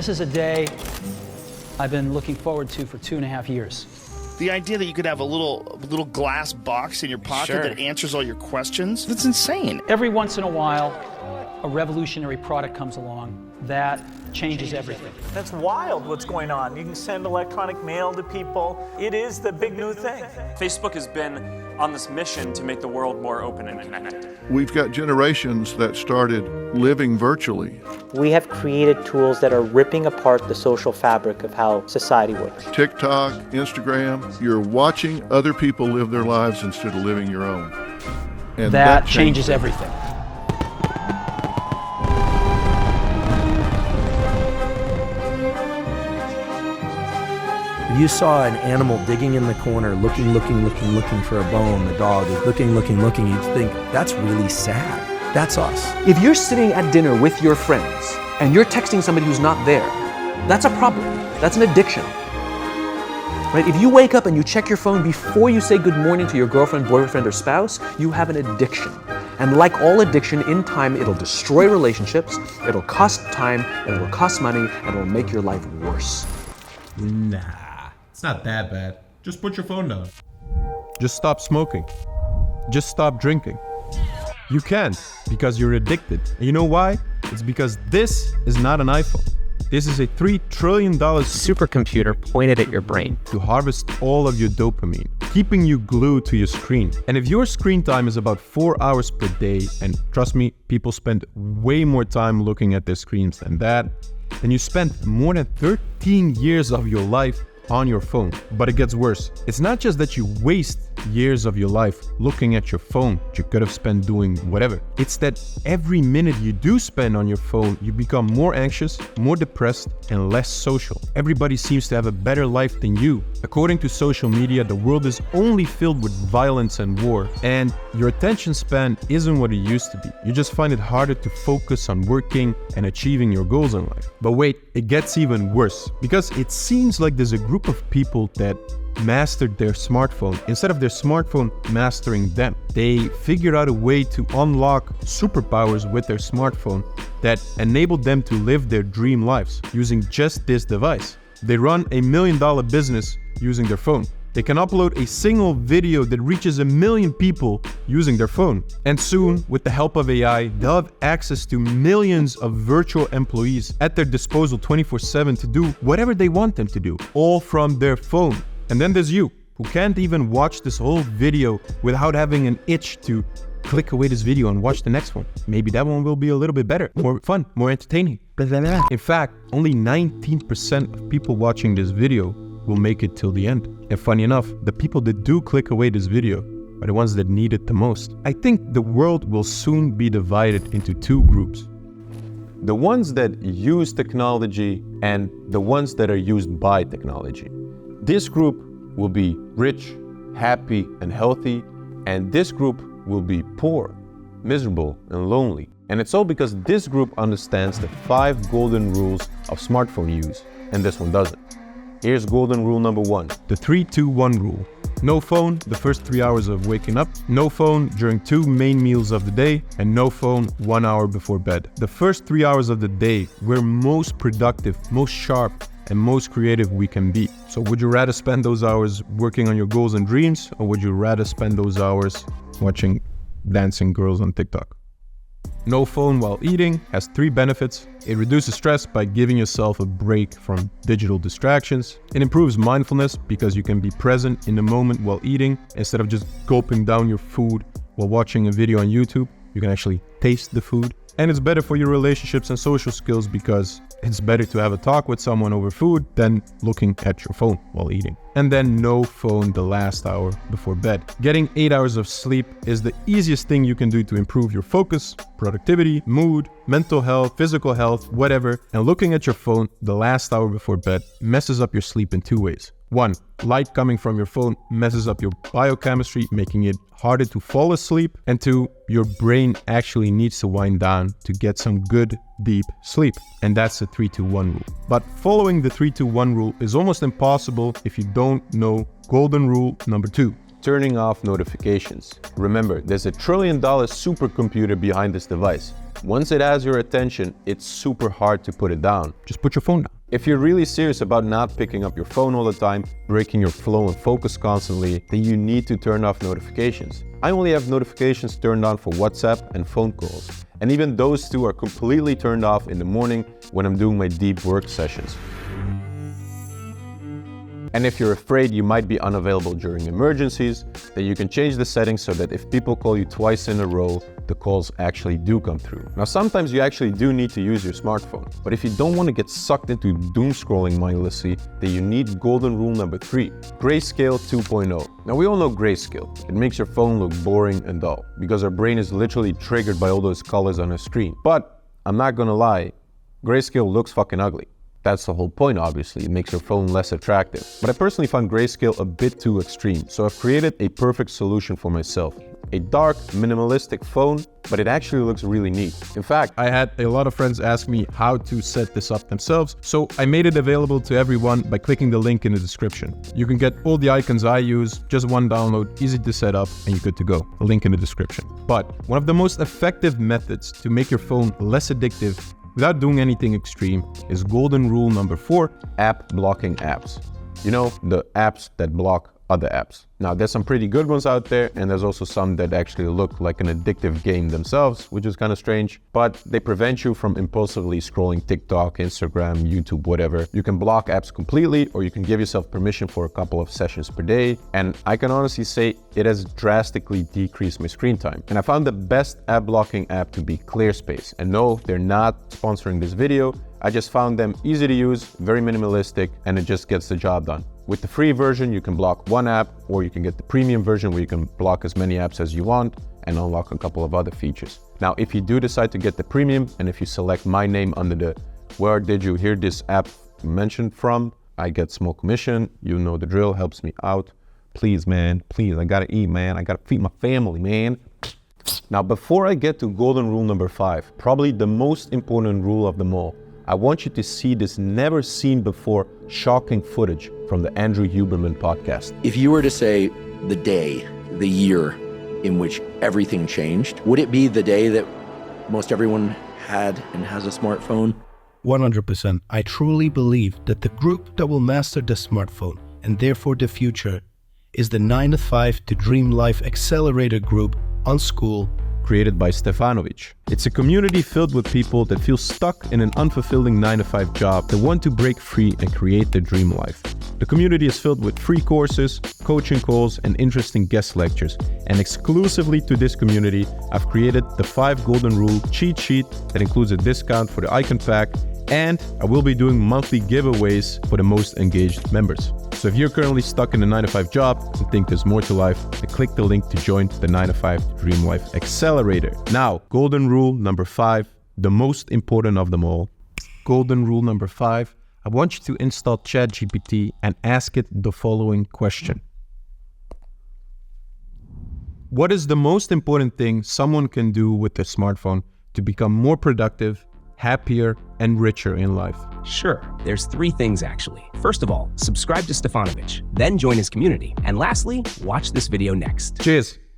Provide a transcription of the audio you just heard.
This is a day I've been looking forward to for 2.5 years. The idea that you could have a little glass box in your pocket that answers all your questions, that's insane. Every once in a while, a revolutionary product comes along that changes everything. That's wild what's going on. You can send electronic mail to people. It is the big new thing. Facebook has been on this mission to make the world more open and connected. We've got generations that started living virtually. We have created tools that are ripping apart the social fabric of how society works. TikTok, Instagram, you're watching other people live their lives instead of living your own. And that changes everything. If you saw an animal digging in the corner, looking for a bone, the dog is looking, you'd think, that's really sad. That's us. If you're sitting at dinner with your friends and you're texting somebody who's not there, that's a problem. That's an addiction. Right? If you wake up and you check your phone before you say good morning to your girlfriend, boyfriend, or spouse, you have an addiction. And like all addiction, in time, it'll destroy relationships, it'll cost time, and it'll cost money, and it'll make your life worse. Nah, it's not that bad. Just put your phone down. Just stop smoking. Just stop drinking. You can't, because you're addicted. And you know why? It's because this is not an iPhone. This is a $3 trillion Supercomputer pointed at your brain to harvest all of your dopamine, keeping you glued to your screen. And if your screen time is about 4 hours per day, and trust me, people spend way more time looking at their screens than that, then you spent more than 13 years of your life on your phone. But it gets worse. It's not just that you waste years of your life looking at your phone that you could have spent doing whatever. It's that every minute you do spend on your phone, you become more anxious, more depressed, and less social. Everybody seems to have a better life than you. According to social media, the world is only filled with violence and war, and your attention span isn't what it used to be. You just find it harder to focus on working and achieving your goals in life. But wait, it gets even worse, because it seems like there's a group of people that mastered their smartphone instead of their smartphone mastering them. They figured out a way to unlock superpowers with their smartphone that enabled them to live their dream lives using just this device. They run $1 million business using their phone. They can upload a single video that reaches 1 million people using their phone. And soon, with the help of AI, they'll have access to millions of virtual employees at their disposal 24/7 to do whatever they want them to do, all from their phone. And then there's you, who can't even watch this whole video without having an itch to click away this video and watch the next one. Maybe that one will be a little bit better, more fun, more entertaining. In fact, only 19% of people watching this video will make it till the end. And funny enough, the people that do click away this video are the ones that need it the most. I think the world will soon be divided into two groups. The ones that use technology and the ones that are used by technology. This group will be rich, happy, and healthy, and this group will be poor, miserable, and lonely. And it's all because this group understands the 5 golden rules of smartphone use, and this one doesn't. Here's golden rule number 1, the 3-2-1 rule. No phone the first 3 hours of waking up, no phone during 2 main meals of the day, and no phone 1 hour before bed. The first 3 hours of the day, we're most productive, most sharp, and most creative we can be. So would you rather spend those hours working on your goals and dreams, or would you rather spend those hours watching dancing girls on TikTok? No phone while eating has 3 benefits. It reduces stress by giving yourself a break from digital distractions. It improves mindfulness because you can be present in the moment while eating instead of just gulping down your food while watching a video on YouTube. You can actually taste the food. And it's better for your relationships and social skills because it's better to have a talk with someone over food than looking at your phone while eating. And then no phone the last hour before bed. Getting 8 hours of sleep is the easiest thing you can do to improve your focus, productivity, mood, mental health, physical health, whatever. And looking at your phone the last hour before bed messes up your sleep in 2 ways. 1, light coming from your phone messes up your biochemistry, making it harder to fall asleep. And 2, your brain actually needs to wind down to get some good, deep sleep. And that's the 3-2-1 rule. But following the 3-2-1 rule is almost impossible if you don't know golden rule number 2. turning off notifications. Remember, there's $1 trillion supercomputer behind this device. Once it has your attention, it's super hard to put it down. Just put your phone down. If you're really serious about not picking up your phone all the time, breaking your flow and focus constantly, then you need to turn off notifications. I only have notifications turned on for WhatsApp and phone calls. And even those two are completely turned off in the morning when I'm doing my deep work sessions. And if you're afraid you might be unavailable during emergencies, then you can change the settings so that if people call you twice in a row, the calls actually do come through. Now, sometimes you actually do need to use your smartphone, but if you don't want to get sucked into doom scrolling mindlessly, then you need golden rule number 3, Grayscale 2.0. Now, we all know grayscale. It makes your phone look boring and dull because our brain is literally triggered by all those colors on a screen. But I'm not gonna lie, grayscale looks fucking ugly. That's the whole point, obviously. It makes your phone less attractive. But I personally find grayscale a bit too extreme, so I've created a perfect solution for myself. A dark, minimalistic phone, but it actually looks really neat. In fact, I had a lot of friends ask me how to set this up themselves, so I made it available to everyone by clicking the link in the description. You can get all the icons I use, just one download, easy to set up, and you're good to go. A link in the description. But one of the most effective methods to make your phone less addictive without doing anything extreme is golden rule number 4, app blocking apps. You know, the apps that block other apps. Now, there's some pretty good ones out there, and there's also some that actually look like an addictive game themselves, which is kind of strange, but they prevent you from impulsively scrolling TikTok, Instagram, YouTube, whatever. You can block apps completely, or you can give yourself permission for a couple of sessions per day, and I can honestly say it has drastically decreased my screen time. And I found the best app blocking app to be ClearSpace. And no, they're not sponsoring this video. I just found them easy to use, very minimalistic, and it just gets the job done. With the free version, you can block one app, or you can get the premium version where you can block as many apps as you want and unlock a couple of other features. Now, if you do decide to get the premium, and if you select my name under the "Where did you hear this app mentioned from?" I get small commission. You know the drill, helps me out. Please, man, please, I gotta eat, man. I gotta feed my family, man. Now, before I get to golden rule number 5, probably the most important rule of them all, I want you to see this never seen before shocking footage from the Andrew Huberman podcast. If you were to say the day, the year in which everything changed, would it be the day that most everyone had and has a smartphone? 100%. I truly believe that the group that will master the smartphone, and therefore the future, is the 9 to 5 to Dream Life Accelerator group on Skool, created by Stefanovic. It's a community filled with people that feel stuck in an unfulfilling 9-to-5 job that want to break free and create their dream life. The community is filled with free courses, coaching calls, and interesting guest lectures. And exclusively to this community, I've created the 5 Golden Rule cheat sheet that includes a discount for the Icon Pack, and I will be doing monthly giveaways for the most engaged members. So if you're currently stuck in a 9-to-5 job and think there's more to life, then click the link to join the 9-to-5 Dream Life Accelerator. Now, golden rule number 5, the most important of them all. Golden rule number 5, I want you to install ChatGPT and ask it the following question. What is the most important thing someone can do with their smartphone to become more productive, happier, and richer in life? Sure, there's 3 things actually. First of all, subscribe to Stefanovic, then join his community. And lastly, watch this video next. Cheers.